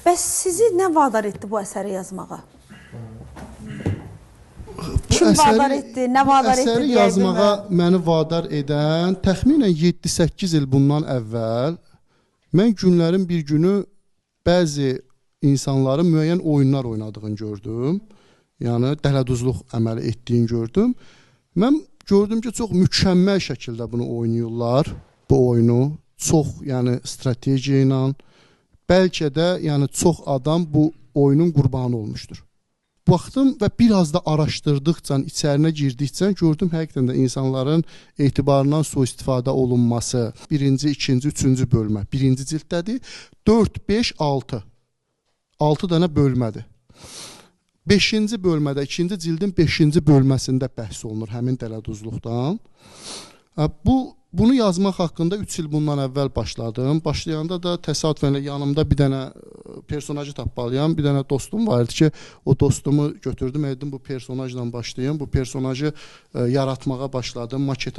Bəs sizi nə vadar etdi bu əsəri yazmağa? Kim vadar etdi, nə vadar etdi? Əsəri yazmağa məni vadar edən təxminən 7-8 il bundan əvvəl mən günlərin bir günü bəzi insanların müəyyən oyunlar oynadığını gördüm. Yəni dələduzluq əməli etdiyini gördüm. Mən gördüm ki, çox mükəmməl şəkildə bunu oynayırlar, bu oyunu. Çox, yəni strategiya ilə, bəlkə də yəni çox adam bu oyunun qurbanı olmuşdur. Baxdım və biraz da araşdırdıqca, içərinə girdikcə gördüm həqiqətən də insanların etibarından sui-istifadə olunması. Birinci, ikinci, üçüncü bölmə. Birinci cilddədir. 4, 5, 6. 6 dənə bölmədir. 5-ci bölmədə, ikinci cildin 5-ci bölməsində bəhs olunur həmin dələduzluqdan. Bunu yazmaq haqqında 3 il bundan əvvəl başladım. Başlayanda da təsadüfən yanımda bir dənə personajı tapmalıyam. Bir dənə dostum var idi ki, o dostumu götürdüm, dedim bu personajla başlayayım. Bu personajı yaratmağa başladım, maket